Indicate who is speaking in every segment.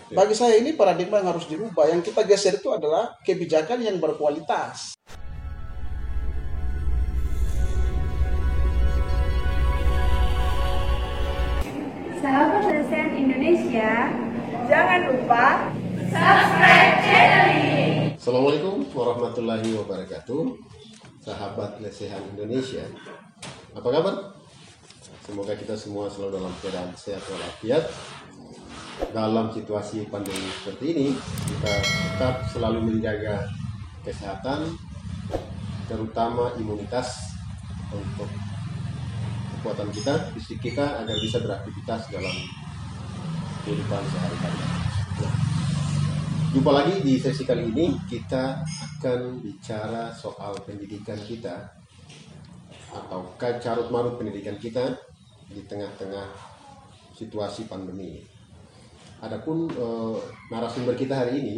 Speaker 1: Bagi saya ini paradigma yang harus dirubah. Yang kita geser itu adalah kebijakan yang berkualitas.
Speaker 2: Sahabat LSM Indonesia,
Speaker 3: jangan lupa
Speaker 2: subscribe channel ini.
Speaker 4: Assalamualaikum warahmatullahi wabarakatuh. Sahabat lesehan Indonesia, apa kabar? Semoga kita semua selalu dalam keadaan sehat walafiat. Dalam situasi pandemi seperti ini, kita tetap selalu menjaga kesehatan, terutama imunitas untuk kekuatan kita, fisik kita, agar bisa beraktivitas dalam kehidupan sehari-hari. Jumpa lagi di sesi kali ini, kita akan bicara soal pendidikan kita atau carut marut pendidikan kita di tengah-tengah situasi pandemi. Adapun narasumber kita hari ini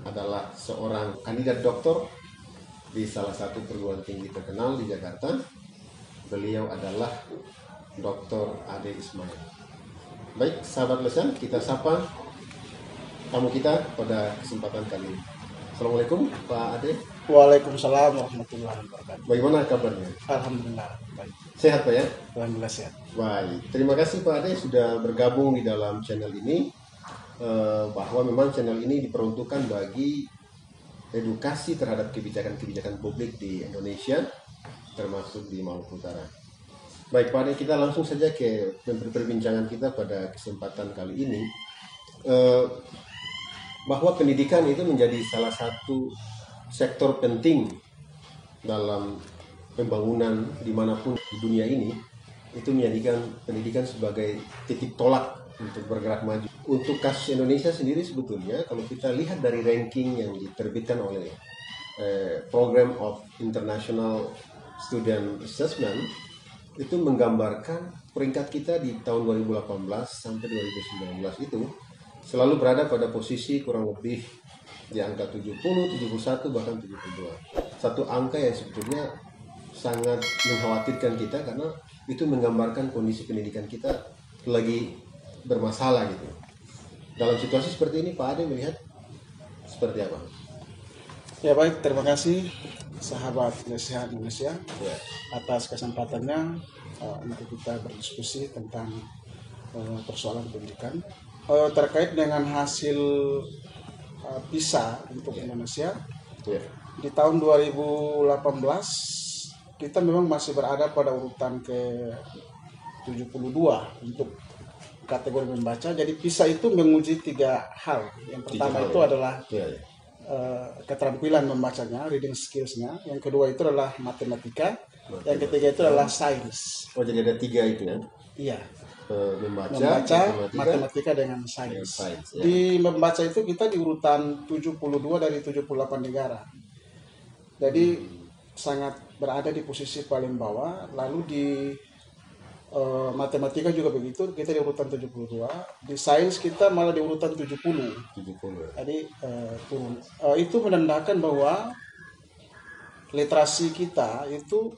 Speaker 4: adalah seorang kandidat doktor di salah satu perguruan tinggi terkenal di Jakarta. Beliau adalah Dr. Ade Ismail. Baik, sahabat lesan, kita sapa tamu kita pada kesempatan kali ini. Assalamualaikum Pak Ade.
Speaker 1: Waalaikumsalam warahmatullahi wabarakatuh.
Speaker 4: Bagaimana kabarnya?
Speaker 1: Alhamdulillah baik.
Speaker 4: Sehat Pak ya?
Speaker 1: Alhamdulillah sehat.
Speaker 4: Baik, terima kasih Pak Ade sudah bergabung di dalam channel ini. Bahwa memang channel ini diperuntukkan bagi edukasi terhadap kebijakan-kebijakan publik di Indonesia, termasuk di Maluku Utara. Baik Pak Ade, kita langsung saja ke perbincangan kita pada kesempatan kali ini. Bahwa pendidikan itu menjadi salah satu sektor penting dalam pembangunan dimanapun di dunia ini. Itu menjadikan pendidikan sebagai titik tolak untuk bergerak maju. Untuk kasus Indonesia sendiri sebetulnya, kalau kita lihat dari ranking yang diterbitkan oleh Program of International Student Assessment, itu menggambarkan peringkat kita di tahun 2018 sampai 2019 itu selalu berada pada posisi kurang lebih di angka 70, 71, bahkan 72. Satu angka yang sebetulnya sangat mengkhawatirkan kita karena itu menggambarkan kondisi pendidikan kita lagi bermasalah gitu. Dalam situasi seperti ini Pak Ade melihat seperti apa?
Speaker 1: Ya baik, terima kasih sahabat lesehan Indonesia atas kesempatannya untuk kita berdiskusi tentang persoalan pendidikan. Terkait dengan hasil PISA untuk Indonesia di tahun 2018 kita memang masih berada pada urutan ke 72 untuk kategori membaca. Jadi PISA itu menguji 3 hal. Yang pertama itu adalah keterampilan membacanya, reading skills-nya. Yang kedua itu adalah matematika. Yang ketiga itu adalah sains.
Speaker 4: Oh, jadi ada 3 itu ya?
Speaker 1: Iya.
Speaker 4: Membaca
Speaker 1: matematika dengan sains.
Speaker 4: Ya.
Speaker 1: Di membaca itu kita di urutan 72 dari 78 negara. Jadi sangat berada di posisi paling bawah. Lalu di matematika juga begitu, kita di urutan 72. Di sains kita malah di urutan 70. Jadi turun. Itu menandakan bahwa literasi kita itu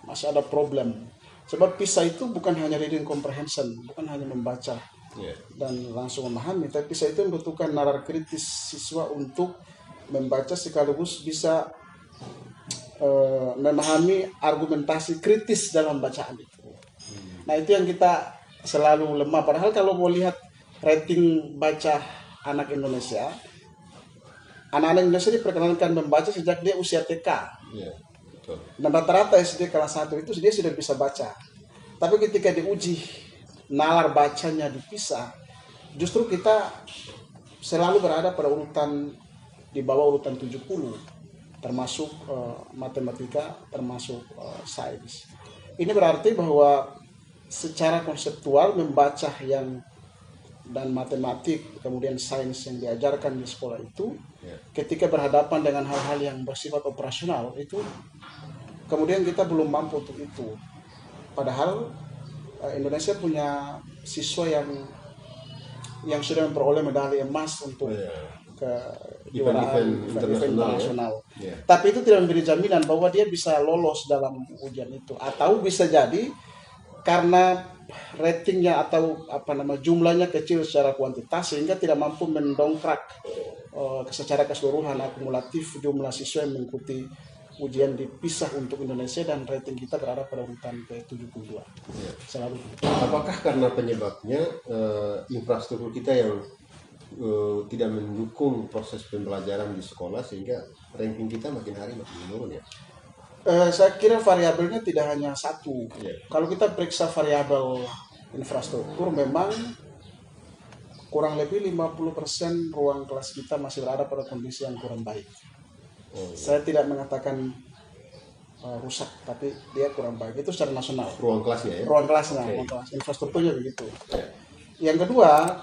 Speaker 1: masih ada problem. Sebab PISA itu bukan hanya reading comprehension, bukan hanya membaca dan langsung memahami, tapi PISA itu membutuhkan nalar kritis siswa untuk membaca sekaligus bisa memahami argumentasi kritis dalam bacaan itu. Nah itu yang kita selalu lemah. Padahal kalau mau lihat rating baca anak Indonesia, anak-anak Indonesia diperkenankan membaca sejak dia usia TK. Dan rata-rata SD kelas 1 itu dia sudah bisa baca. Tapi ketika diuji nalar bacanya di PISA, justru kita selalu berada pada urutan di bawah urutan 70, termasuk matematika, termasuk sains. Ini berarti bahwa secara konseptual membaca dan matematik, kemudian sains yang diajarkan di sekolah itu, ketika berhadapan dengan hal-hal yang bersifat operasional itu, kemudian kita belum mampu untuk itu. Padahal Indonesia punya siswa yang sudah memperoleh medali emas untuk kejuaraan internasional. Tapi itu tidak memberi jaminan bahwa dia bisa lolos dalam ujian itu. Atau bisa jadi karena ratingnya atau jumlahnya kecil secara kuantitas sehingga tidak mampu mendongkrak secara keseluruhan akumulatif jumlah siswa yang mengikuti ujian dipisah untuk Indonesia, dan rating kita berada pada urutan ke-72.
Speaker 4: Ya.
Speaker 1: Selalu.
Speaker 4: Apakah karena penyebabnya infrastruktur kita yang tidak mendukung proses pembelajaran di sekolah sehingga ranking kita makin hari makin menurun ya?
Speaker 1: Saya kira variabelnya tidak hanya satu.
Speaker 4: Ya.
Speaker 1: Kalau kita periksa variabel infrastruktur, memang kurang lebih 50% ruang kelas kita masih berada pada kondisi yang kurang baik. Saya tidak mengatakan rusak, tapi dia kurang baik. Itu secara nasional.
Speaker 4: Ruang kelasnya ya?
Speaker 1: Ruang kelasnya,
Speaker 4: Okay.
Speaker 1: ruang kelas. Infrastrukturnya begitu.
Speaker 4: Ya.
Speaker 1: Yang kedua,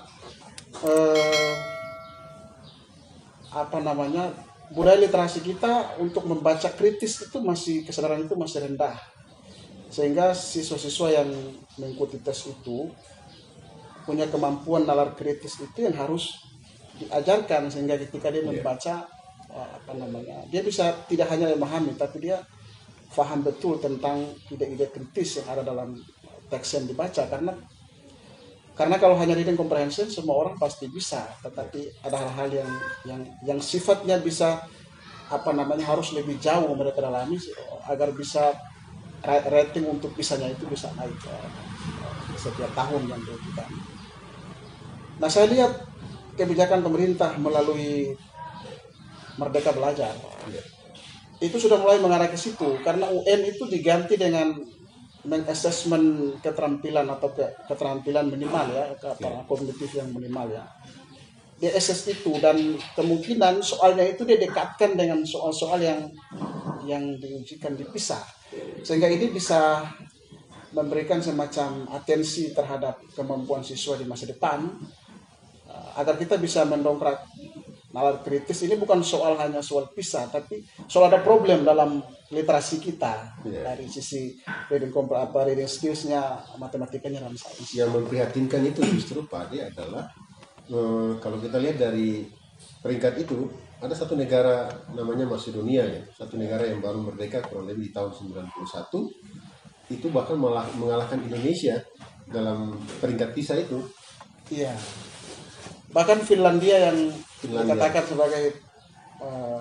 Speaker 1: budaya literasi kita untuk membaca kritis itu kesadaran itu masih rendah, sehingga siswa-siswa yang mengikuti tes itu punya kemampuan nalar kritis itu yang harus diajarkan, sehingga ketika dia membaca dia bisa tidak hanya memahami, tapi dia paham betul tentang ide-ide kritis yang ada dalam teks yang dibaca. Karena kalau hanya reading comprehension semua orang pasti bisa, tetapi ada hal-hal yang sifatnya bisa harus lebih jauh mereka dalami agar bisa rating untuk bisanya itu bisa naik setiap tahun yang dilakukan. Nah, saya lihat kebijakan pemerintah melalui Merdeka Belajar itu sudah mulai mengarah ke situ, karena UN itu diganti dengan assessment keterampilan atau keterampilan minimal ya, kognitif yang minimal ya. Dia assess itu, dan kemungkinan soalnya itu dia dekatkan dengan soal-soal yang diujikan dipisah, sehingga ini bisa memberikan semacam atensi terhadap kemampuan siswa di masa depan, agar kita bisa mendongkrak nalar kritis. Ini bukan hanya soal pisah, tapi soal ada problem dalam literasi kita dari sisi reading skills-nya, matematikanya, dan sains.
Speaker 4: Yang memprihatinkan itu justru Pak Ade adalah kalau kita lihat dari peringkat itu, ada satu negara namanya Macedonia ya, satu negara yang baru merdeka kurang lebih di tahun 91, itu bahkan malah mengalahkan Indonesia dalam peringkat PISA itu.
Speaker 1: Iya. Bahkan Finlandia yang dikatakan sebagai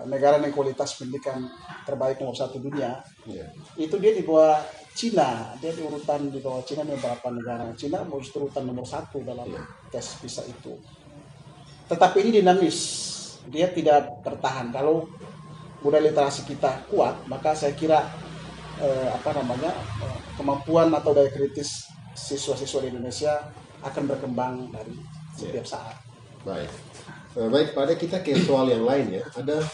Speaker 1: negara dengan kualitas pendidikan terbaik nomor 1 dunia, itu dia di bawah Cina. Dia di bawah Cina beberapa negara. Cina justru urutan nomor 1 dalam tes PISA itu. Tetapi ini dinamis, dia tidak bertahan. Kalau budaya literasi kita kuat, maka saya kira kemampuan atau daya kritis siswa-siswa di Indonesia akan berkembang dari setiap saat.
Speaker 4: Baik, pada kita ke soal yang lain ya. Ada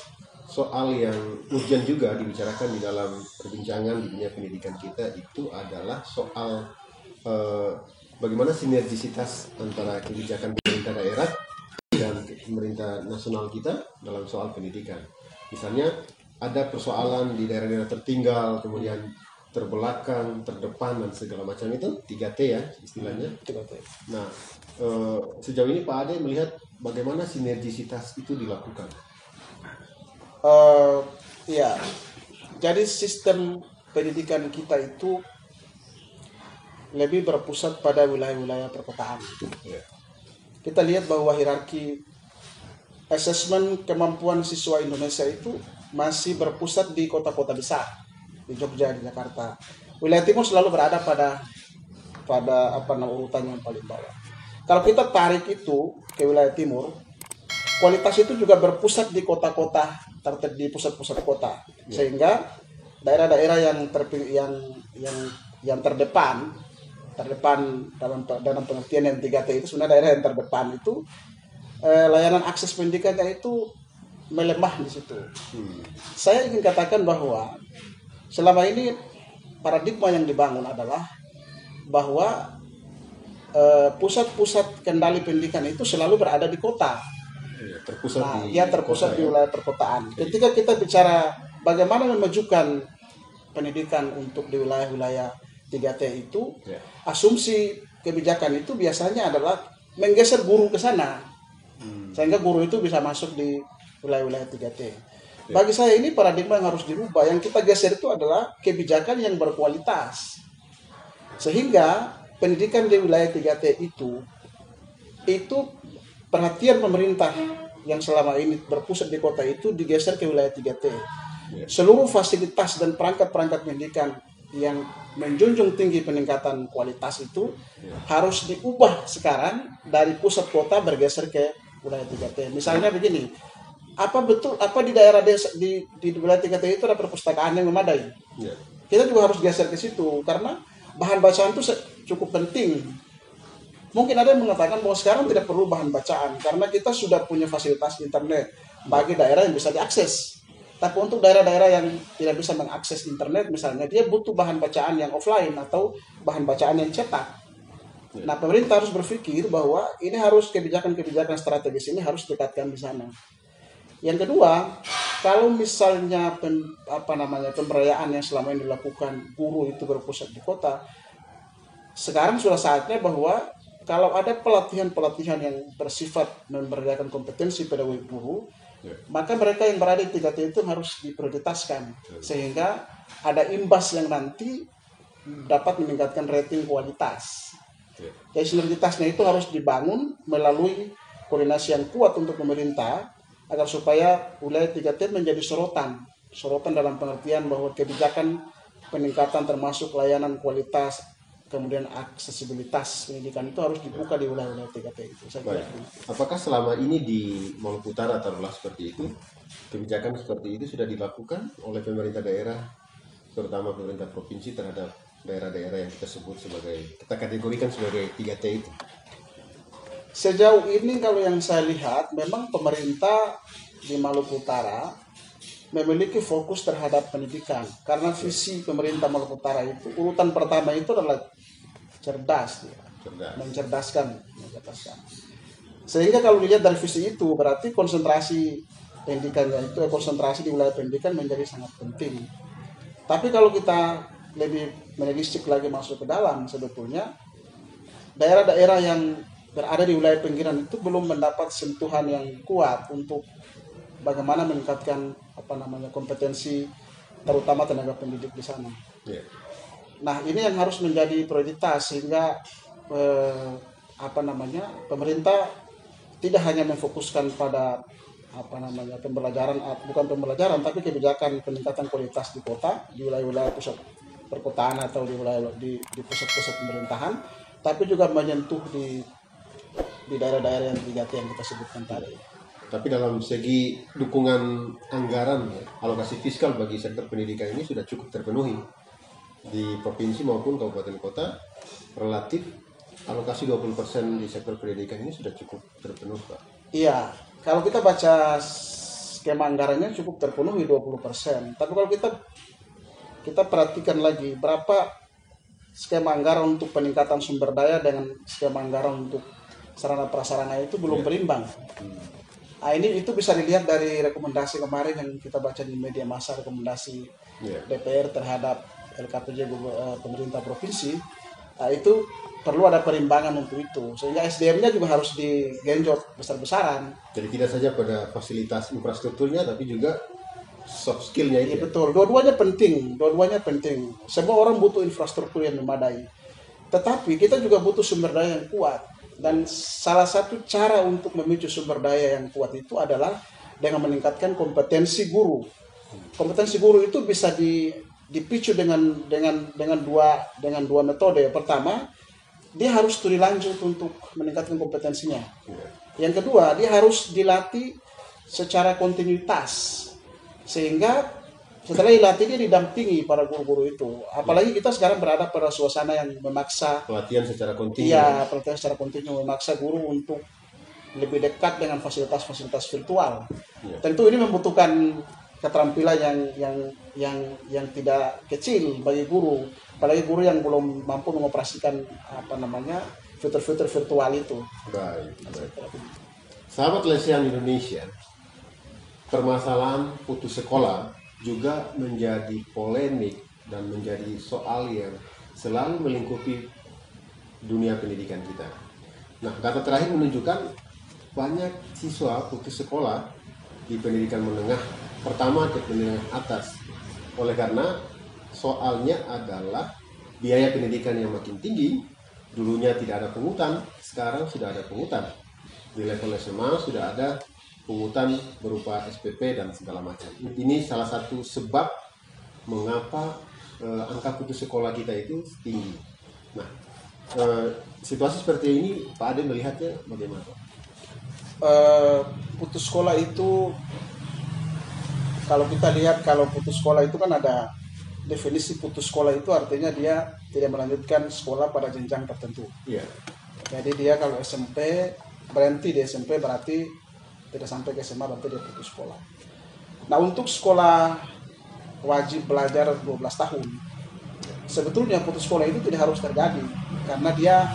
Speaker 4: soal yang urgent juga dibicarakan di dalam perbincangan di dunia pendidikan kita, itu adalah soal bagaimana sinergisitas antara kebijakan pemerintah daerah dan pemerintah nasional kita dalam soal pendidikan. Misalnya ada persoalan di daerah-daerah tertinggal, kemudian terbelakang, terdepan, dan segala macam itu, 3T ya istilahnya.
Speaker 1: 3T.
Speaker 4: Nah, sejauh ini Pak Ade melihat bagaimana sinergisitas itu dilakukan?
Speaker 1: Ya, jadi sistem pendidikan kita itu lebih berpusat pada wilayah-wilayah perkotaan. Kita lihat bahwa hierarki asesmen kemampuan siswa Indonesia itu masih berpusat di kota-kota besar, di Jogja, di Jakarta. Wilayah timur selalu berada pada urutan yang paling bawah. Kalau kita tarik itu ke wilayah timur, kualitas itu juga berpusat di kota-kota, di pusat-pusat kota, sehingga daerah-daerah yang terdepan dalam pengertian yang 3T itu, sebenarnya daerah yang terdepan itu layanan akses pendidikannya itu melemah di situ. Saya ingin katakan bahwa selama ini paradigma yang dibangun adalah bahwa pusat-pusat kendali pendidikan itu selalu berada di kota. Terpusat di wilayah perkotaan. Ketika kita bicara bagaimana memajukan pendidikan untuk di wilayah-wilayah 3T itu, asumsi kebijakan itu biasanya adalah menggeser guru ke sana, sehingga guru itu bisa masuk di wilayah-wilayah 3T. Bagi saya ini paradigma yang harus dirubah. Yang kita geser itu adalah kebijakan yang berkualitas, sehingga pendidikan di wilayah 3T itu perhatian pemerintah yang selama ini berpusat di kota itu digeser ke wilayah 3T. Seluruh fasilitas dan perangkat-perangkat pendidikan yang menjunjung tinggi peningkatan kualitas itu harus diubah sekarang dari pusat kota bergeser ke wilayah 3T. Misalnya begini, apa di daerah desa di wilayah 3T itu ada perpustakaan yang memadai? Kita juga harus geser ke situ karena bahan bacaan itu cukup penting. Mungkin ada yang mengatakan bahwa sekarang tidak perlu bahan bacaan karena kita sudah punya fasilitas internet bagi daerah yang bisa diakses. Tapi untuk daerah-daerah yang tidak bisa mengakses internet misalnya, dia butuh bahan bacaan yang offline atau bahan bacaan yang cetak. Nah, pemerintah harus berpikir bahwa ini harus kebijakan-kebijakan strategis ini harus ditingkatkan di sana. Yang kedua, kalau misalnya pemberdayaan yang selama ini dilakukan guru itu berpusat di kota, sekarang sudah saatnya bahwa kalau ada pelatihan-pelatihan yang bersifat memberdayakan kompetensi pedagogik guru, maka mereka yang berada di 3T itu harus diprioritaskan sehingga ada imbas yang nanti dapat meningkatkan rating kualitas. Jadi sinergitasnya itu harus dibangun melalui koordinasi yang kuat untuk pemerintah agar supaya wilayah 3T menjadi sorotan dalam pengertian bahwa kebijakan peningkatan termasuk layanan kualitas kemudian aksesibilitas pendidikan itu harus dibuka di wilayah 3T itu.
Speaker 4: Apakah selama ini di Maluku Utara taruhlah seperti itu, kebijakan seperti itu sudah dilakukan oleh pemerintah daerah, terutama pemerintah provinsi terhadap daerah-daerah yang kita sebut sebagai, kita kategorikan sebagai 3T itu?
Speaker 1: Sejauh ini kalau yang saya lihat memang pemerintah di Maluku Utara memiliki fokus terhadap pendidikan karena visi pemerintah Maluku Utara itu urutan pertama itu adalah cerdas. Mencerdaskan. Sehingga kalau dilihat dari visi itu berarti konsentrasi pendidikannya itu konsentrasi di wilayah pendidikan menjadi sangat penting. Tapi kalau kita lebih menelisik lagi masuk ke dalam, sebetulnya daerah-daerah yang berada di wilayah pinggiran itu belum mendapat sentuhan yang kuat untuk bagaimana meningkatkan kompetensi terutama tenaga pendidik di sana. Nah, ini yang harus menjadi prioritas sehingga pemerintah tidak hanya memfokuskan pada pembelajaran tapi kebijakan peningkatan kualitas di kota, di wilayah-wilayah pusat perkotaan atau di wilayah di pusat-pusat pemerintahan, tapi juga menyentuh di daerah-daerah yang 3T yang kita sebutkan tadi.
Speaker 4: Tapi dalam segi dukungan anggaran, alokasi fiskal bagi sektor pendidikan ini sudah cukup terpenuhi di provinsi maupun kabupaten kota. Relatif alokasi 20% di sektor pendidikan ini sudah cukup terpenuhi, Pak.
Speaker 1: Iya, kalau kita baca skema anggarannya cukup terpenuhi 20%. Tapi kalau kita perhatikan lagi berapa skema anggaran untuk peningkatan sumber daya dengan skema anggaran untuk sarana prasarana itu belum berimbang. Nah, itu bisa dilihat dari rekomendasi kemarin yang kita baca di media massa, rekomendasi DPR terhadap LKPJ pemerintah provinsi. Nah, itu perlu ada perimbangan untuk itu sehingga SDM-nya juga harus digenjot besar-besaran.
Speaker 4: Jadi tidak saja pada fasilitas infrastrukturnya tapi juga soft skill-nya itu.
Speaker 1: Ya, betul, dua-duanya penting. Semua orang butuh infrastruktur yang memadai. Tetapi kita juga butuh sumber daya yang kuat. Dan salah satu cara untuk memicu sumber daya yang kuat itu adalah dengan meningkatkan kompetensi guru. Kompetensi guru itu bisa dipicu dengan dua metode. Pertama, dia harus studi lanjut untuk meningkatkan kompetensinya. Yang kedua, dia harus dilatih secara kontinuitas. Sehingga setelah dilatih dia didampingi para guru-guru itu. Apalagi kita sekarang berada pada suasana yang memaksa
Speaker 4: pelatihan secara kontinu.
Speaker 1: Iya, pelatihan secara kontinu memaksa guru untuk lebih dekat dengan fasilitas-fasilitas virtual. Tentu ini membutuhkan keterampilan yang tidak kecil bagi guru, apalagi guru yang belum mampu mengoperasikan fitur-fitur virtual itu.
Speaker 4: Baik. Sahabat Lesian Indonesia, permasalahan putus sekolah juga menjadi polemik dan menjadi soal yang selalu melingkupi dunia pendidikan kita. Nah, data terakhir menunjukkan banyak siswa putus sekolah di pendidikan menengah pertama ke menengah atas. Oleh karena soalnya adalah biaya pendidikan yang makin tinggi dulunya tidak ada pungutan, sekarang sudah ada pungutan. Di level SMA sudah ada pungutan berupa SPP dan segala macam. Ini salah satu sebab mengapa angka putus sekolah kita itu tinggi. Nah, situasi seperti ini Pak Ade melihatnya bagaimana?
Speaker 1: Putus sekolah itu, kalau kita lihat, kalau putus sekolah itu kan ada definisi. Putus sekolah itu artinya dia tidak melanjutkan sekolah pada jenjang tertentu.
Speaker 4: Iya.
Speaker 1: Jadi dia kalau SMP berhenti di SMP, berarti tidak sampai ke SMA, berarti dia putus sekolah. Nah, untuk sekolah wajib belajar 12 tahun, sebetulnya putus sekolah itu tidak harus terjadi, karena dia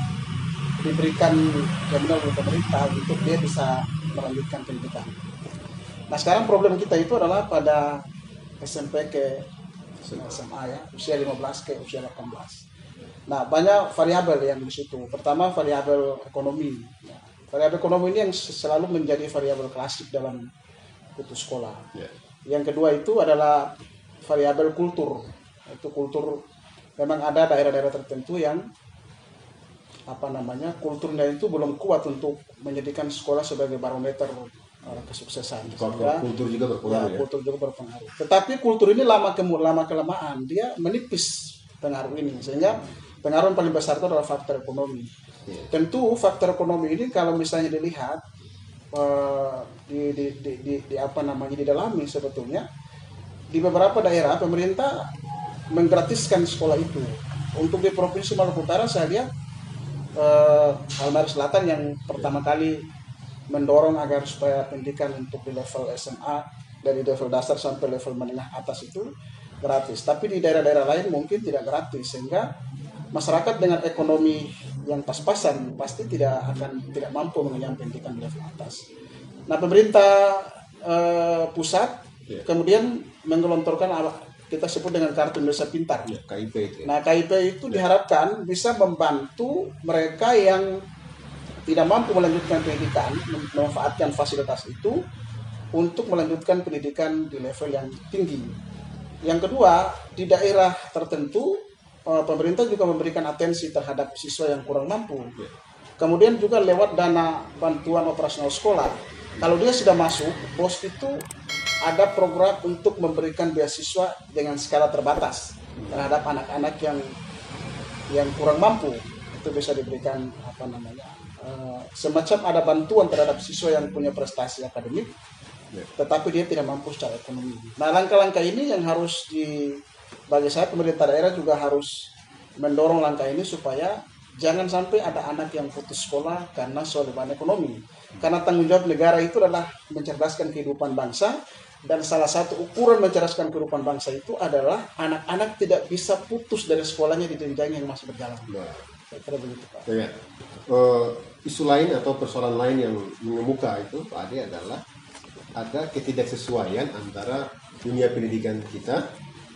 Speaker 1: diberikan jaminan oleh pemerintah untuk dia bisa melanjutkan pendidikan. Nah, sekarang problem kita itu adalah pada SMP ke SMA ya, usia 15 ke usia 18. Nah, banyak variabel yang di situ. Pertama, variabel ekonomi. Ya, variabel ekonomi ini yang selalu menjadi variabel klasik dalam putus sekolah.
Speaker 4: Yeah.
Speaker 1: Yang kedua itu adalah variabel kultur. Itu kultur, memang ada daerah-daerah tertentu yang kulturnya itu belum kuat untuk menjadikan sekolah sebagai barometer kesuksesan.
Speaker 4: Kultur juga berpengaruh ya.
Speaker 1: Kultur juga berpengaruh. Tetapi kultur ini lama kelamaan dia menipis pengaruh ini, sehingga pengaruh yang paling besar itu adalah faktor ekonomi.
Speaker 4: Yeah.
Speaker 1: Tentu faktor ekonomi ini kalau misalnya dilihat didalami, sebetulnya di beberapa daerah pemerintah menggratiskan sekolah itu. Untuk di Provinsi Maluku Utara saya lihat Halmahera Selatan yang pertama kali mendorong agar supaya pendidikan untuk di level SMA dari level dasar sampai level menengah atas itu gratis. Tapi di daerah-daerah lain mungkin tidak gratis, sehingga masyarakat dengan ekonomi yang pas-pasan pasti tidak mampu mengenyam pendidikan di level atas. Nah, pemerintah pusat kemudian menggelontorkan kita sebut dengan Kartu Indonesia Pintar.
Speaker 4: Ya, KIP itu.
Speaker 1: Nah, KIP itu diharapkan bisa membantu mereka yang tidak mampu melanjutkan pendidikan, memanfaatkan fasilitas itu untuk melanjutkan pendidikan di level yang tinggi. Yang kedua, di daerah tertentu pemerintah juga memberikan atensi terhadap siswa yang kurang mampu. Kemudian juga lewat dana bantuan operasional sekolah. Kalau dia sudah masuk, BOS itu ada program untuk memberikan beasiswa dengan skala terbatas terhadap anak-anak yang kurang mampu. Itu bisa diberikan semacam ada bantuan terhadap siswa yang punya prestasi akademik, tetapi dia tidak mampu secara ekonomi. Nah, langkah-langkah ini yang harus bagi saya pemerintah daerah juga harus mendorong langkah ini supaya jangan sampai ada anak yang putus sekolah karena soal beban ekonomi. Karena tanggung jawab negara itu adalah mencerdaskan kehidupan bangsa, dan salah satu ukuran mencerdaskan kehidupan bangsa itu adalah anak-anak tidak bisa putus dari sekolahnya di jenjang yang masih berjalan. Saya kira begitu, Pak.
Speaker 4: Ya. Isu lain atau persoalan lain yang mengemuka itu, Pak Ade, adalah ada ketidaksesuaian antara dunia pendidikan kita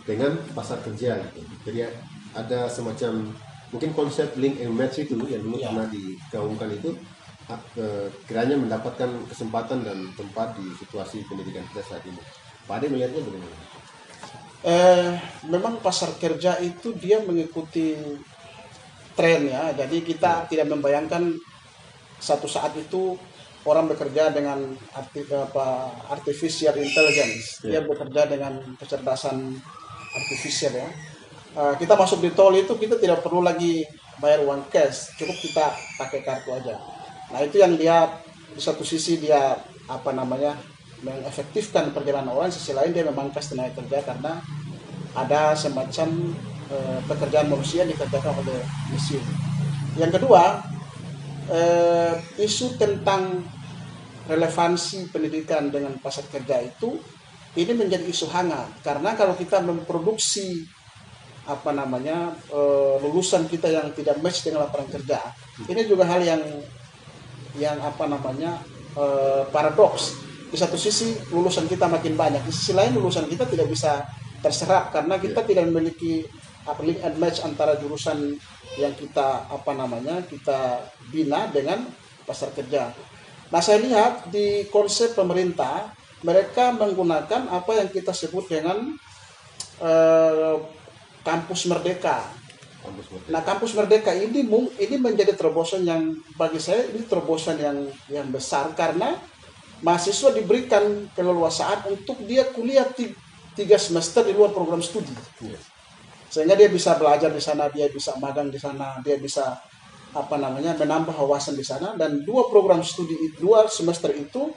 Speaker 4: dengan pasar kerja gitu. Jadi ada semacam mungkin konsep link and match itu yang dulu pernah digaungkan itu kiranya mendapatkan kesempatan dan tempat di situasi pendidikan kita saat ini. Pak Ade melihatnya bagaimana?
Speaker 1: Memang pasar kerja itu dia mengikuti tren ya. Jadi kita tidak membayangkan satu saat itu orang bekerja dengan artificial intelligence. Dia bekerja dengan kecerdasan artifisial ya. Kita masuk di tol itu kita tidak perlu lagi bayar uang cash, cukup kita pakai kartu aja. Nah, itu yang dia di satu sisi dia mengefektifkan perjalanan orang, sisi lain dia memangkas tenaga kerja karena ada semacam pekerjaan manusia dikerjakan oleh mesin. Yang kedua, isu tentang relevansi pendidikan dengan pasar kerja itu ini menjadi isu hangat, karena kalau kita memproduksi lulusan kita yang tidak match dengan lapangan kerja, ini juga hal yang paradoks. Di satu sisi lulusan kita makin banyak, di sisi lain lulusan kita tidak bisa terserap karena kita tidak memiliki link and match antara jurusan yang kita kita bina dengan pasar kerja. Nah, saya lihat di konsep pemerintah mereka menggunakan apa yang kita sebut dengan kampus merdeka.
Speaker 4: Kampus Merdeka.
Speaker 1: Nah, Kampus Merdeka ini menjadi terobosan yang bagi saya ini terobosan yang besar, karena mahasiswa diberikan keleluasaan untuk dia kuliah 3 semester di luar program studi.
Speaker 4: Iya.
Speaker 1: Sehingga dia bisa belajar di sana, dia bisa magang di sana, dia bisa menambah wawasan di sana, dan 2 program studi 2 semester itu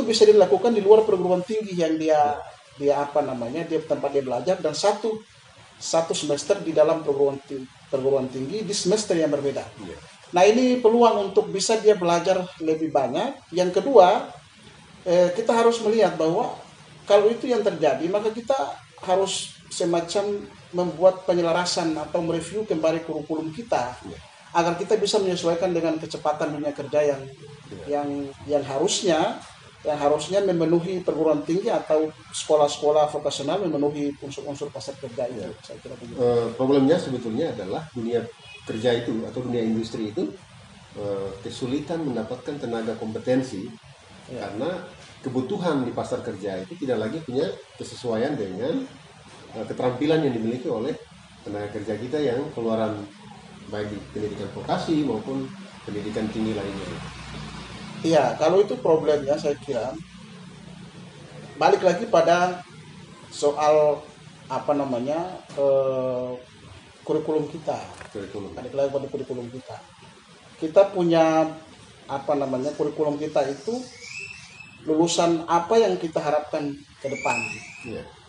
Speaker 1: bisa dilakukan di luar perguruan tinggi yang dia tempat dia belajar, dan satu semester di dalam perguruan tinggi di semester yang berbeda.
Speaker 4: Iya.
Speaker 1: Nah, ini peluang untuk bisa dia belajar lebih banyak. Yang kedua, kita harus melihat bahwa kalau itu yang terjadi, maka kita harus semacam membuat penyelarasan atau mereview kembali kurikulum kita, agar kita bisa menyesuaikan dengan kecepatan dunia kerja yang harusnya memenuhi perguruan tinggi atau sekolah-sekolah vokasional memenuhi unsur-unsur pasar kerja itu. Saya kira begitu.
Speaker 4: Problemnya sebetulnya adalah dunia kerja itu atau dunia industri itu kesulitan mendapatkan tenaga kompetensi karena kebutuhan di pasar kerja itu tidak lagi punya kesesuaian dengan keterampilan yang dimiliki oleh tenaga kerja kita yang keluaran baik di pendidikan vokasi maupun pendidikan tinggi lainnya.
Speaker 1: Iya, kalau itu problemnya saya kira balik lagi pada soal kurikulum kita. Balik lagi pada kurikulum kita. Kita punya kurikulum kita itu lulusan apa yang kita harapkan ke depan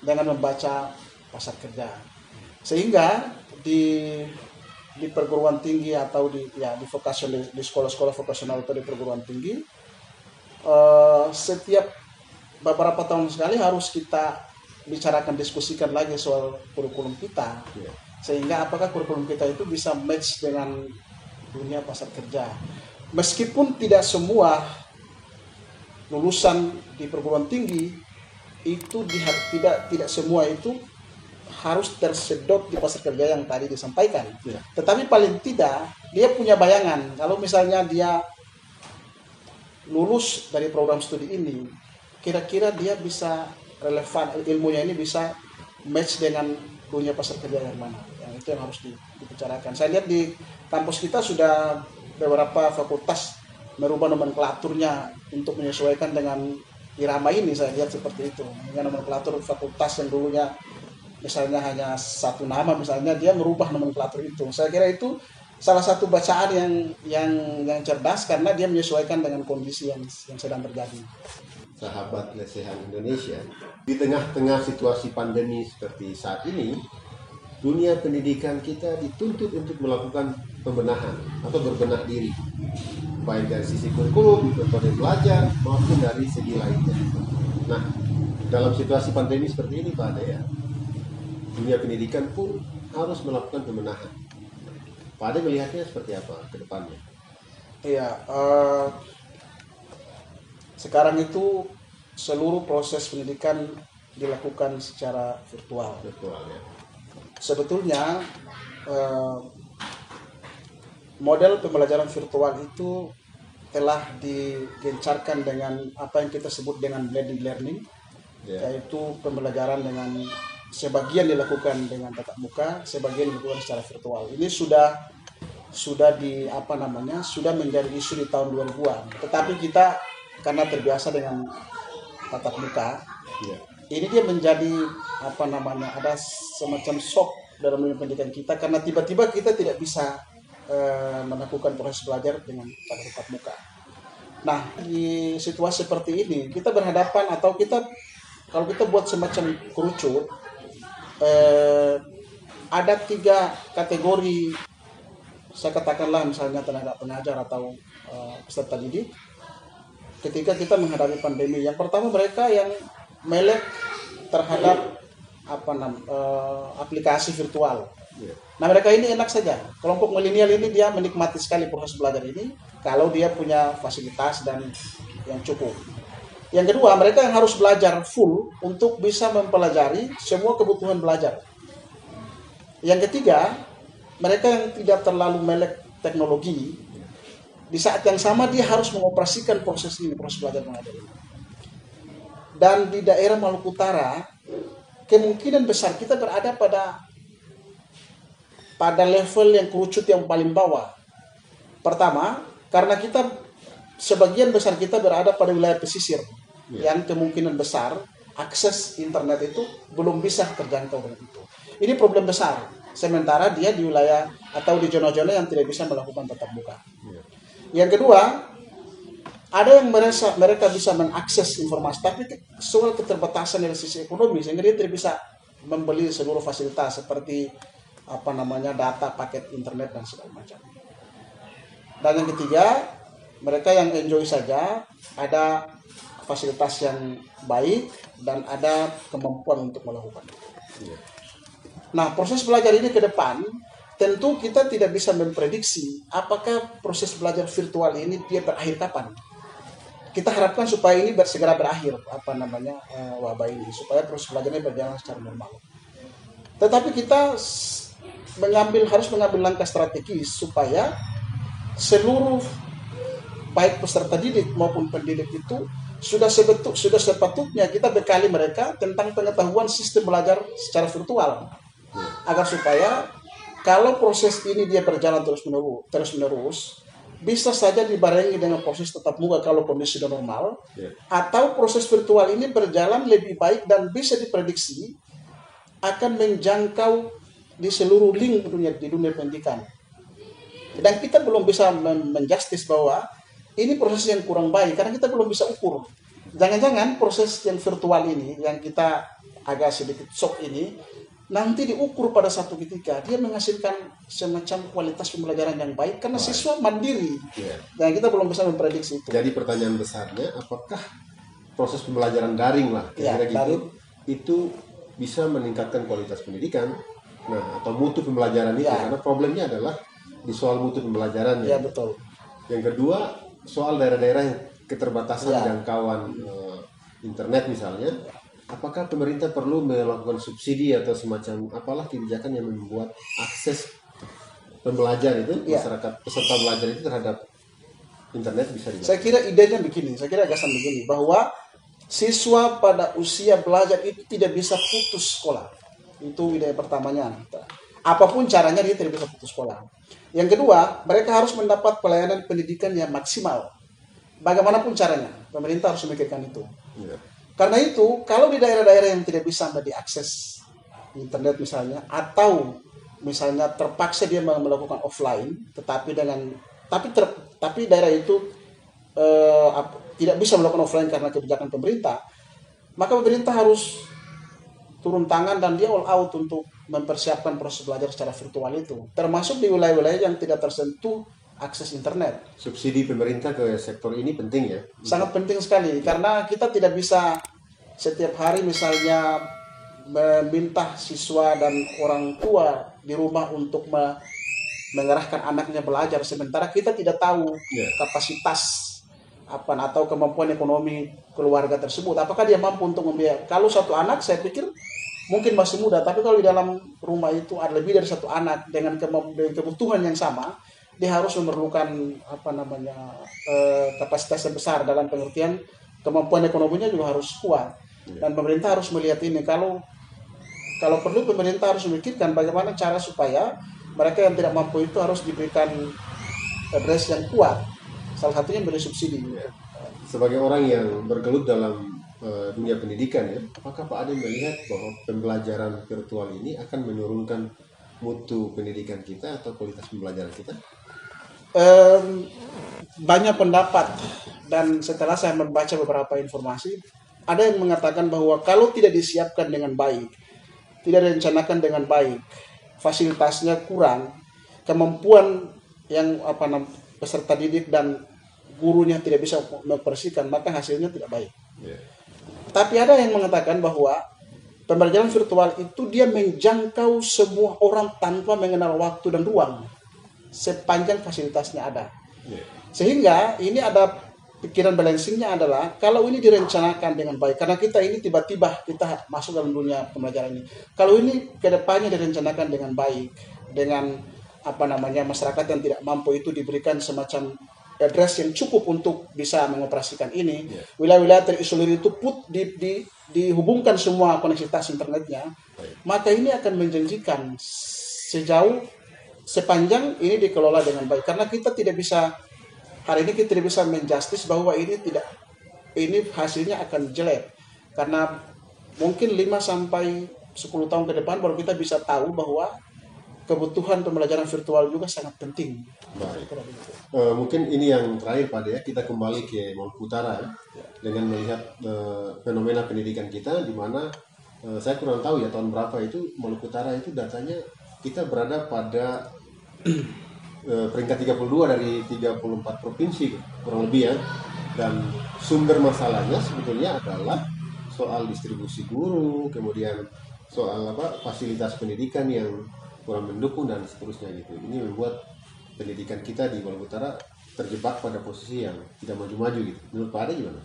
Speaker 1: dengan membaca pasar kerja, sehingga di perguruan tinggi atau di vokasional, di sekolah-sekolah vokasional atau di perguruan tinggi, setiap beberapa tahun sekali harus kita bicarakan, diskusikan lagi soal kurikulum kita, sehingga apakah kurikulum kita itu bisa match dengan dunia pasar kerja. Meskipun tidak semua lulusan di perguruan tinggi itu tidak semua itu harus tersedot di pasar kerja yang tadi disampaikan. Tetapi paling tidak dia punya bayangan, kalau misalnya dia lulus dari program studi ini, kira-kira dia bisa relevan, ilmunya ini bisa match dengan dunia pasar kerja yang mana. Yang itu yang harus dibicarakan. Saya lihat di kampus kita sudah beberapa fakultas merubah nomenklaturnya untuk menyesuaikan dengan irama ini. Saya lihat seperti itu. Dengan nomenklatur fakultas yang dulunya misalnya hanya satu nama, misalnya dia merubah nomenklatur itu. Saya kira itu salah satu bacaan yang cerdas, karena dia menyesuaikan dengan kondisi yang sedang terjadi.
Speaker 4: Sahabat lesehan Indonesia, di tengah-tengah situasi pandemi seperti saat ini, dunia pendidikan kita dituntut untuk melakukan pembenahan atau berbenah diri, baik dari sisi kurikulum, metode belajar, maupun dari segi lainnya. Nah, dalam situasi pandemi seperti ini, Pak Ade, dunia pendidikan pun harus melakukan pembenahan. Pak Ade melihatnya seperti apa ke depannya?
Speaker 1: Iya, sekarang itu seluruh proses pendidikan dilakukan secara virtual.
Speaker 4: Ya.
Speaker 1: Sebetulnya model pembelajaran virtual itu telah digencarkan dengan apa yang kita sebut dengan blended learning, yaitu pembelajaran dengan sebagian dilakukan dengan tatap muka, sebagian dilakukan secara virtual. Ini sudah menjadi isu di tahun 2000-an. Tetapi kita karena terbiasa dengan tatap muka, ini dia menjadi ada semacam shock dalam dunia pendidikan kita, karena tiba-tiba kita tidak bisa melakukan proses belajar dengan cara tatap muka. Nah, di situasi seperti ini kita berhadapan, atau kalau kita buat semacam kerucut, ada 3 kategori, saya katakanlah misalnya tenaga pengajar atau peserta didik ketika kita menghadapi pandemi. Yang pertama, mereka yang melek terhadap aplikasi virtual. Nah, mereka ini enak saja. Kelompok milenial ini dia menikmati sekali proses belajar ini kalau dia punya fasilitas dan yang cukup. Yang kedua, mereka yang harus belajar full untuk bisa mempelajari semua kebutuhan belajar. Yang ketiga, mereka yang tidak terlalu melek teknologi, di saat yang sama dia harus mengoperasikan proses belajar mengajar ini. Dan di daerah Maluku Utara, kemungkinan besar kita berada pada pada level yang kerucut yang paling bawah. Pertama, karena sebagian besar kita berada pada wilayah pesisir, yang kemungkinan besar akses internet itu belum bisa terjangkau dengan itu. Ini problem besar. Sementara dia di wilayah atau di zona-zona yang tidak bisa melakukan tatap muka. Yang kedua, ada yang mereka bisa mengakses informasi, tapi soal keterbatasan dari sisi ekonomi, sehingga dia tidak bisa membeli seluruh fasilitas seperti data, paket internet dan segala macam. Dan yang ketiga, mereka yang enjoy saja, ada fasilitas yang baik dan ada kemampuan untuk melakukan itu. Nah, proses belajar ini ke depan, tentu kita tidak bisa memprediksi apakah proses belajar virtual ini dia berakhir kapan. Kita harapkan supaya ini segera berakhir, wabah ini, supaya proses belajarnya berjalan secara normal. Tetapi kita harus mengambil langkah strategis supaya seluruh baik peserta didik maupun pendidik itu sudah sepatutnya kita bekali mereka tentang pengetahuan sistem belajar secara virtual, agar supaya kalau proses ini dia berjalan terus menerus bisa saja dibarengi dengan proses tatap muka kalau kondisi sudah normal, atau proses virtual ini berjalan lebih baik dan bisa diprediksi akan menjangkau di seluruh link di dunia pendidikan. Dan kita belum bisa menjustis bahwa ini proses yang kurang baik karena kita belum bisa ukur. Jangan-jangan proses yang virtual ini yang kita agak sedikit shock ini nanti diukur pada satu ketika dia menghasilkan semacam kualitas pembelajaran yang baik karena siswa mandiri. Dan kita belum bisa memprediksi itu.
Speaker 4: Jadi pertanyaan besarnya, apakah proses pembelajaran daring lah kira-kira gitu itu bisa meningkatkan kualitas pendidikan, atau mutu pembelajaran itu? Karena problemnya adalah di soal mutu pembelajaran.
Speaker 1: Ya, betul.
Speaker 4: Yang kedua, soal daerah-daerah yang keterbatasan jangkauan internet misalnya, apakah pemerintah perlu melakukan subsidi atau semacam apalah kebijakan yang membuat akses pembelajar itu, masyarakat peserta belajar itu terhadap internet bisa dilakukan?
Speaker 1: Saya kira idenya begini, gagasan begini, bahwa siswa pada usia belajar itu tidak bisa putus sekolah. Itu ide pertamanya. Apapun caranya dia tidak bisa putus sekolah. Yang kedua, mereka harus mendapat pelayanan pendidikan yang maksimal. Bagaimanapun caranya, pemerintah harus memikirkan itu. Karena itu, kalau di daerah-daerah yang tidak bisa diakses internet misalnya, atau misalnya terpaksa dia melakukan offline, tapi daerah itu tidak bisa melakukan offline karena kebijakan pemerintah, maka pemerintah harus turun tangan dan dia all out untuk mempersiapkan proses belajar secara virtual itu, termasuk di wilayah-wilayah yang tidak tersentuh akses internet.
Speaker 4: Subsidi pemerintah ke sektor ini penting ya?
Speaker 1: Sangat penting sekali, karena kita tidak bisa setiap hari misalnya meminta siswa dan orang tua di rumah untuk mengerahkan anaknya belajar, sementara kita tidak tahu kapasitas atau kemampuan ekonomi keluarga tersebut. Apakah dia mampu untuk membiayai? Kalau satu anak saya pikir mungkin masih muda, tapi kalau di dalam rumah itu ada lebih dari satu anak dengan kebutuhan yang sama, dia harus memerlukan kapasitas yang besar dalam pengertian kemampuan ekonominya juga harus kuat. Dan pemerintah harus melihat ini. Kalau perlu pemerintah harus memikirkan bagaimana cara supaya mereka yang tidak mampu itu harus diberikan address yang kuat. Salah satunya beri subsidi.
Speaker 4: Sebagai orang yang bergelut dalam dunia pendidikan ya, apakah Pak Ade melihat bahwa pembelajaran virtual ini akan menurunkan mutu pendidikan kita atau kualitas pembelajaran kita?
Speaker 1: Banyak pendapat, dan setelah saya membaca beberapa informasi, ada yang mengatakan bahwa kalau tidak disiapkan dengan baik, tidak direncanakan dengan baik, fasilitasnya kurang, kemampuan yang peserta didik dan gurunya tidak bisa mempersihkan, maka hasilnya tidak baik. Tapi ada yang mengatakan bahwa pembelajaran virtual itu dia menjangkau semua orang tanpa mengenal waktu dan ruang, sepanjang fasilitasnya ada. Sehingga ini ada pikiran balancingnya adalah kalau ini direncanakan dengan baik, karena kita ini tiba-tiba kita masuk dalam dunia pembelajaran ini. Kalau ini kedepannya direncanakan dengan baik, dengan masyarakat yang tidak mampu itu diberikan semacam address yang cukup untuk bisa mengoperasikan ini. Wilayah-wilayah terisolir itu dihubungkan semua koneksitas internetnya, maka ini akan menjanjikan sejauh sepanjang ini dikelola dengan baik, karena kita tidak bisa hari ini kita tidak bisa menjustis bahwa ini hasilnya akan jelek, karena mungkin 5 sampai 10 tahun ke depan baru kita bisa tahu bahwa kebutuhan pembelajaran virtual juga sangat penting.
Speaker 4: Baik. Mungkin ini yang terakhir Pak ya, kita kembali ke Maluku Utara ya, dengan melihat fenomena pendidikan kita, di mana saya kurang tahu ya tahun berapa itu Maluku Utara itu datanya kita berada pada peringkat 32 dari 34 provinsi kurang lebih ya, dan sumber masalahnya sebetulnya adalah soal distribusi guru, kemudian soal fasilitas pendidikan yang kurang mendukung dan seterusnya gitu. Ini membuat pendidikan kita di Maluku Utara terjebak pada posisi yang tidak maju-maju gitu. Menurut Pak Ade gimana?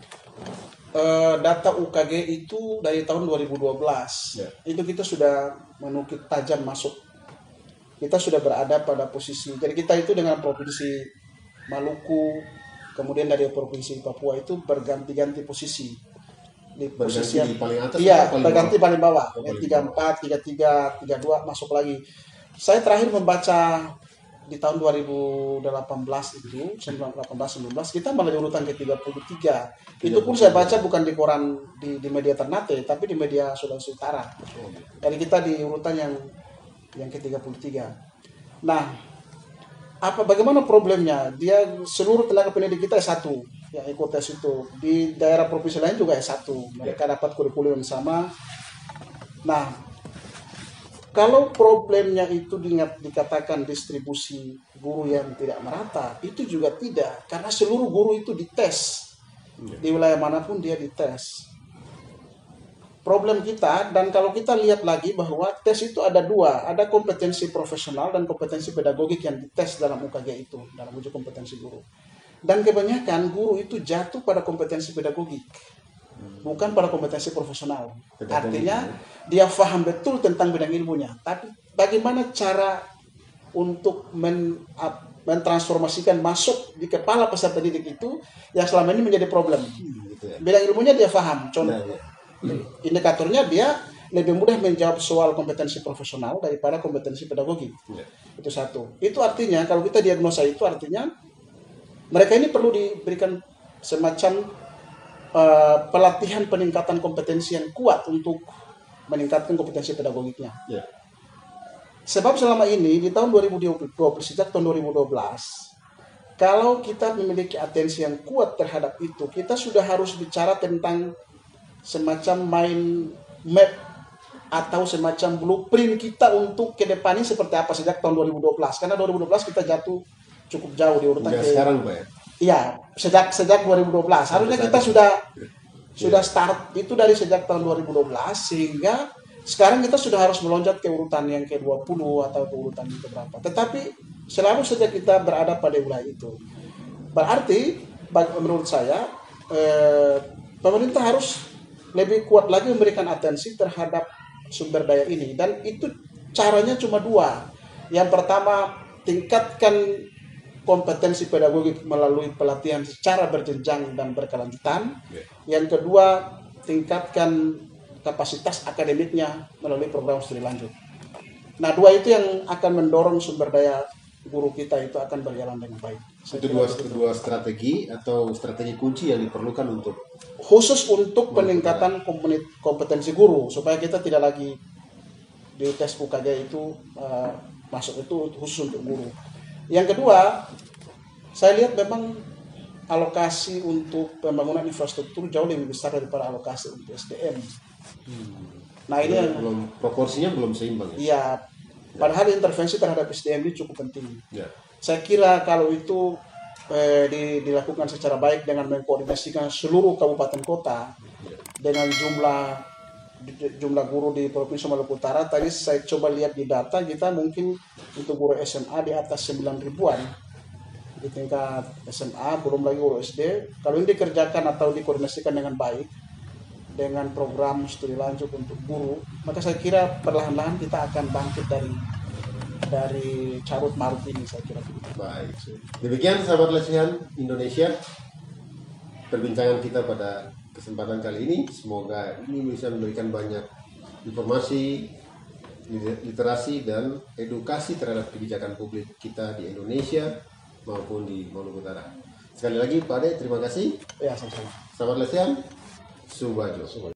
Speaker 1: Data UKG itu dari tahun 2012
Speaker 4: ya.
Speaker 1: Itu kita sudah menukik tajam masuk. Kita sudah berada pada posisi, jadi kita itu dengan provinsi Maluku, kemudian dari provinsi Papua itu berganti-ganti posisi. Di posisi
Speaker 4: di paling atas,
Speaker 1: iya,
Speaker 4: paling
Speaker 1: berganti
Speaker 4: bawah?
Speaker 1: paling bawah.
Speaker 4: Oh, paling
Speaker 1: 34, 33, 32 masuk lagi. Saya terakhir membaca di tahun 2018 itu, 19 kita malah di urutan ke-33. Itu pun saya baca bukan di koran di media Ternate, tapi di media Sulawesi Utara. Jadi kita di urutan yang ke-33. Nah, bagaimana problemnya? Dia seluruh tenaga pendidik kita S1 yang ikut tes itu. Di daerah provinsi lain juga S1. Mereka dapat kurikulum yang sama. Nah, kalau problemnya itu dikatakan distribusi guru yang tidak merata, itu juga tidak. Karena seluruh guru itu dites. Di wilayah manapun dia dites. Problem kita, dan kalau kita lihat lagi bahwa tes itu ada dua, ada kompetensi profesional dan kompetensi pedagogik yang dites dalam UKG itu, dalam uji kompetensi guru. Dan kebanyakan guru itu jatuh pada kompetensi pedagogik, bukan pada kompetensi profesional. Artinya dia paham betul tentang bidang ilmunya, tapi bagaimana cara untuk mentransformasikan masuk di kepala peserta didik itu yang selama ini menjadi problem. Bidang ilmunya dia paham, contoh. Indikatornya dia lebih mudah menjawab soal kompetensi profesional daripada kompetensi pedagogik. Itu satu. Itu artinya kalau kita diagnosa itu artinya mereka ini perlu diberikan semacam pelatihan peningkatan kompetensi yang kuat untuk meningkatkan kompetensi pedagogiknya. Sebab selama ini di tahun 2020 sejak tahun 2012 kalau kita memiliki atensi yang kuat terhadap itu, kita sudah harus bicara tentang semacam mind map atau semacam blueprint kita untuk ke depan ini seperti apa sejak tahun 2012. Karena 2012 kita jatuh cukup jauh di urutan
Speaker 4: sekarang Pak ya?
Speaker 1: Iya, sejak 2012. Harusnya kita sudah start itu dari sejak tahun 2012 sehingga sekarang kita sudah harus melonjak ke urutan yang ke-20 atau ke urutan yang ke-berapa. Tetapi selalu saja kita berada pada wilayah itu. Berarti menurut saya pemerintah harus lebih kuat lagi memberikan atensi terhadap sumber daya ini, dan itu caranya cuma dua. Yang pertama, tingkatkan kompetensi pedagogik melalui pelatihan secara berjenjang dan berkelanjutan. Yang kedua, tingkatkan kapasitas akademiknya melalui program studi lanjut. Nah, dua itu yang akan mendorong sumber daya guru kita itu akan berjalan dengan baik.
Speaker 4: Itu dua strategi atau strategi kunci yang diperlukan untuk
Speaker 1: khusus untuk peningkatan kompetensi guru supaya kita tidak lagi di tes UKG itu masuk itu khusus untuk guru. Yang kedua, saya lihat memang alokasi untuk pembangunan infrastruktur jauh lebih besar daripada alokasi untuk SDM. Nah, ini
Speaker 4: proporsinya belum seimbang ya?
Speaker 1: Iya. Padahal intervensi terhadap SDM ini cukup penting. Saya kira kalau itu dilakukan secara baik dengan mengkoordinasikan seluruh kabupaten kota dengan jumlah guru di Provinsi Maluku Utara. Tadi saya coba lihat di data kita mungkin untuk guru SMA di atas 9 ribuan di tingkat SMA, belum lagi guru SD. Kalau ini dikerjakan atau dikoordinasikan dengan baik dengan program studi lanjut untuk guru, maka saya kira perlahan-lahan kita akan bangkit dari carut marut ini, saya kira.
Speaker 4: Baik. Demikian sahabat Lesihan Indonesia, perbincangan kita pada kesempatan kali ini. Semoga ini bisa memberikan banyak informasi literasi dan edukasi terhadap kebijakan publik kita di Indonesia maupun di Maluku Utara. Sekali lagi Pak Ade, terima kasih.
Speaker 1: Ya, sama-sama.
Speaker 4: Selamat latihan. Subajo.